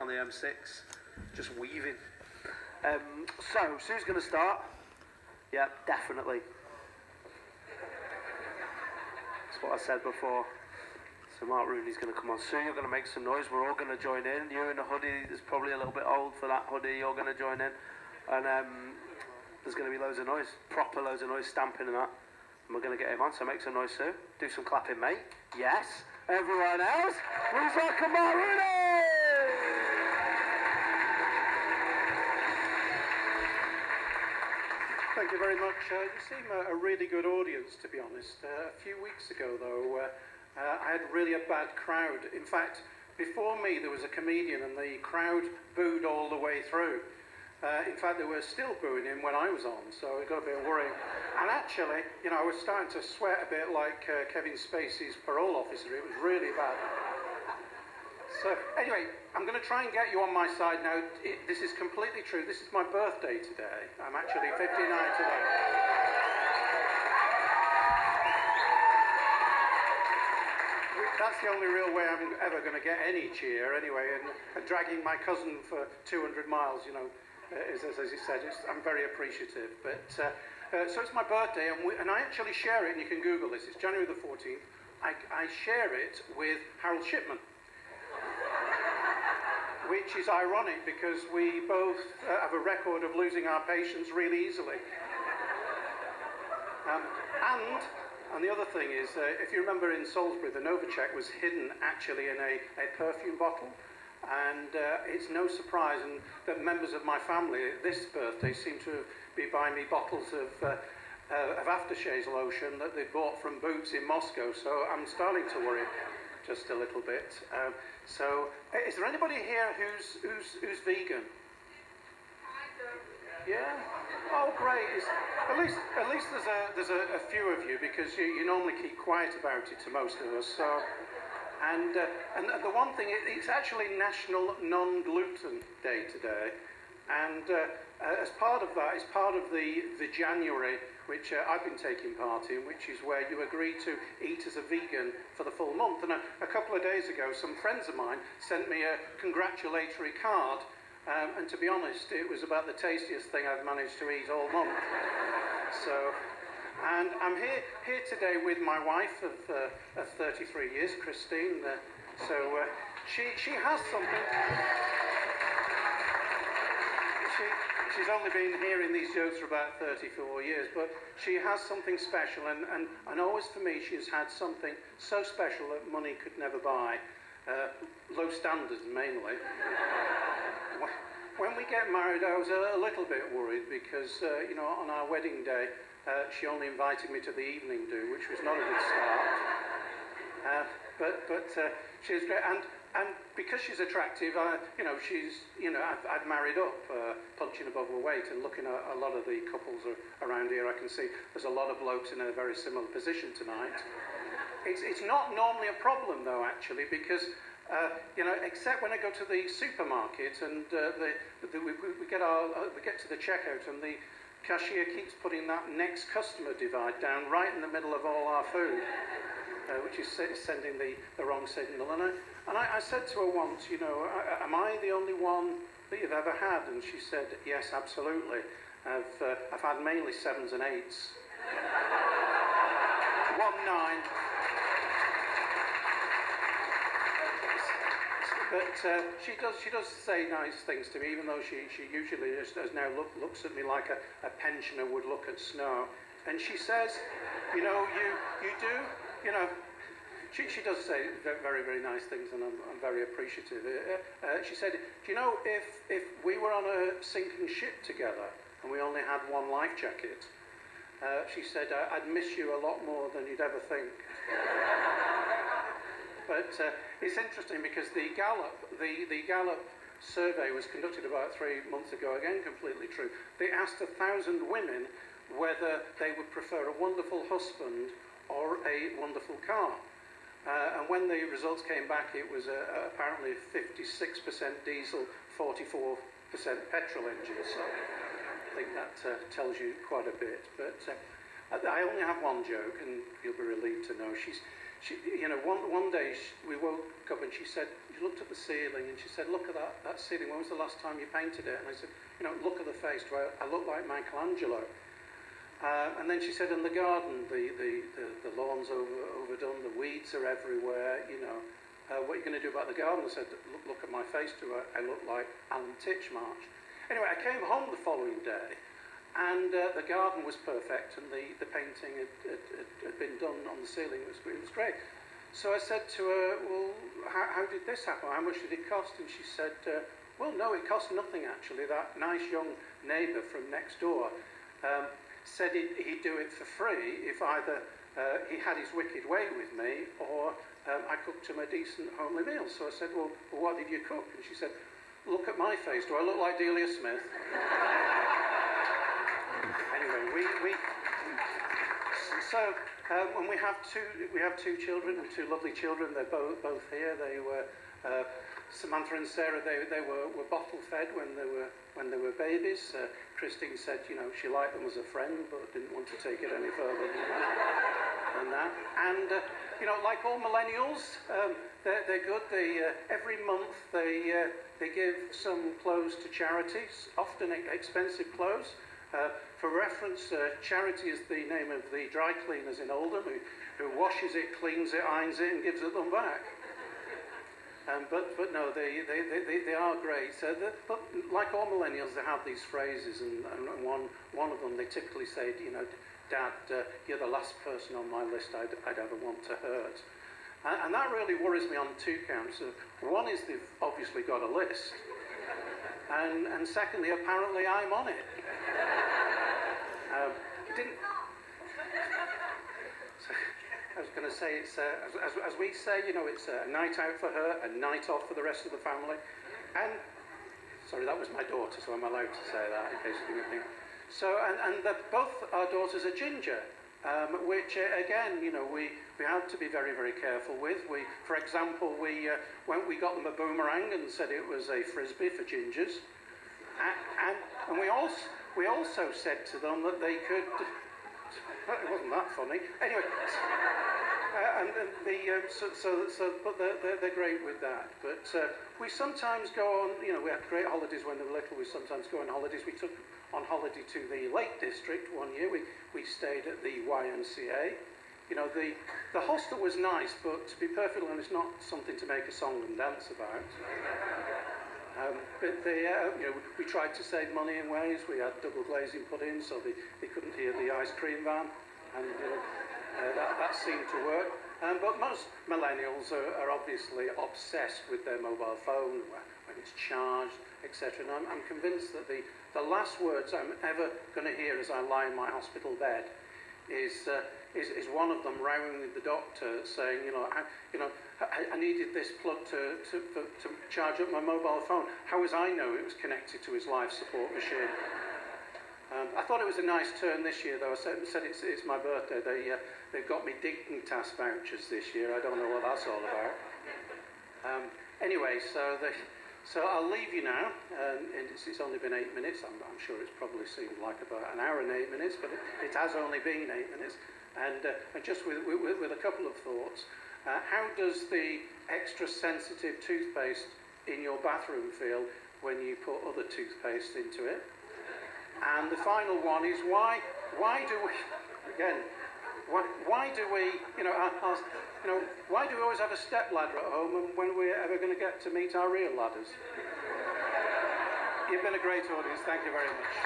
on the M6, just weaving. So, Sue's going to start. Yeah, definitely. That's what I said before. So Mark Rooney's going to come on. Sue, you're going to make some noise. We're all going to join in. You in a hoodie is probably a little bit old for that hoodie. You're going to join in. And there's going to be loads of noise. Proper loads of noise, stamping and that. And we're going to get him on. So make some noise, Sue. Do some clapping, mate. Yes. Everyone else, please welcome Mark Rooney! Thank you very much. You seem a really good audience, to be honest. A few weeks ago, though, I had really a bad crowd. In fact, before me, there was a comedian, and the crowd booed all the way through. In fact, they were still booing him when I was on, so it got a bit worrying. And actually, you know, I was starting to sweat a bit like Kevin Spacey's parole officer. It was really bad. So, anyway, I'm going to try and get you on my side now. This is completely true. This is my birthday today. I'm actually 59 today. That's the only real way I'm ever going to get any cheer, anyway. And dragging my cousin for 200 miles, you know, as you said, I'm very appreciative. But so it's my birthday, and I actually share it, and you can Google this. It's January the 14th. I share it with Harold Shipman. Which is ironic because we both have a record of losing our patience really easily. And the other thing is, if you remember in Salisbury, the Novacek was hidden actually in a perfume bottle. And it's no surprise that members of my family this birthday seem to be buying me bottles of aftershave lotion that they bought from Boots in Moscow. So I'm starting to worry just a little bit. So, is there anybody here who's vegan? Yeah. Oh, great. At least there's a few of you, because you normally keep quiet about it to most of us. So, and the one thing, it's actually National Non-Gluten Day today, and as part of that, it's part of the January, which I've been taking part in, which is where you agree to eat as a vegan for the full month. And a couple of days ago, some friends of mine sent me a congratulatory card, and to be honest, it was about the tastiest thing I've managed to eat all month. So, and I'm here today with my wife of 33 years, Christine. She has something. She's only been hearing these jokes for about 34 years, but she has something special, and always for me, she has had something so special that money could never buy. Low standards, mainly. When we get married, I was a little bit worried because, you know, on our wedding day, she only invited me to the evening do, which was not a good start. But she was great, and because she's attractive, I've married up, punching above her weight, and looking at a lot of the couples around here, I can see there's a lot of blokes in a very similar position tonight. It's not normally a problem though, actually, because you know, except when I go to the supermarket and we get to the checkout and the cashier keeps putting that next customer divide down right in the middle of all our food. Which is sending the wrong signal. And I said to her once, you know, am I the only one that you've ever had? And she said, yes, absolutely. I've had mainly 7s and 8s. 1 9. But she does say nice things to me, even though she usually just now looks at me like a pensioner would look at snow. And she says, you know, you do. You know, she does say very, very nice things, and I'm very appreciative. She said, do you know, if we were on a sinking ship together and we only had one life jacket, she said, I'd miss you a lot more than you'd ever think. But it's interesting because the Gallup survey was conducted about 3 months ago, again completely true. They asked 1,000 women whether they would prefer a wonderful husband or a wonderful car. And when the results came back, it was apparently 56% diesel, 44% petrol engine. So I think that tells you quite a bit. But I only have one joke, and you'll be relieved to know. one day we woke up and she said, she looked at the ceiling and she said, look at that ceiling, when was the last time you painted it? And I said, look at the face, do I look like Michelangelo? And then she said, in the garden, the lawn's overdone, the weeds are everywhere, what are you going to do about the garden? I said, look at my face, do I look like Alan Titchmarsh? Anyway, I came home the following day, and the garden was perfect, and the painting had been done on the ceiling. It was great. So I said to her, well, how did this happen? How much did it cost? And she said, well, no, it cost nothing, actually. That nice young neighbour from next door said he'd do it for free if either he had his wicked way with me or I cooked him a decent homely meal. So I said, well, what did you cook? And she said, look at my face. Do I look like Delia Smith? Anyway, when we have two children, two lovely children. They're both here. They were Samantha and Sarah. They were bottle fed when they were babies. Christine said, she liked them as a friend, but didn't want to take it any further than that. And like all millennials, they're good. Every month they give some clothes to charities, often expensive clothes. For reference, Charity is the name of the dry cleaners in Oldham who washes it, cleans it, irons it, and gives it them back. But no, they are great. But like all millennials, they have these phrases, and one of them they typically say, Dad, you're the last person on my list I'd ever want to hurt. And that really worries me on two counts. One is they've obviously got a list, and secondly, apparently I'm on it. I was going to say, it's as we say, it's a night out for her, a night off for the rest of the family. And sorry, that was my daughter, so I'm allowed to say that in case you didn't think. So, and both our daughters are ginger, which again, we have to be very, very careful with. For example, we got them a boomerang and said it was a frisbee for gingers, and we also said to them that they could. It wasn't that funny. Anyway, but they're great with that. But we sometimes go on. We had great holidays when they were little. We sometimes go on holidays. We took on holiday to the Lake District one year. We stayed at the YMCA. The hostel was nice, but to be perfectly honest, not something to make a song and dance about. But we tried to save money in ways. We had double glazing put in, so they couldn't hear the ice cream van, and that seemed to work. But most millennials are obviously obsessed with their mobile phone when it's charged, etc. And I'm convinced that the last words I'm ever going to hear as I lie in my hospital bed is one of them rowing with the doctor, saying, I needed this plug to charge up my mobile phone. How was I know it was connected to his life support machine? I thought it was a nice turn this year, though. I said it's my birthday. They've got me Dignitas vouchers this year. I don't know what that's all about. Anyway, so I'll leave you now. And it's only been 8 minutes. I'm sure it's probably seemed like about an hour and 8 minutes, but it has only been 8 minutes. And just with a couple of thoughts. How does the extra sensitive toothpaste in your bathroom feel when you put other toothpaste into it? And the final one is why do we why do we always have a step ladder at home, and when we're ever going to get to meet our real ladders? You've been a great audience. Thank you very much.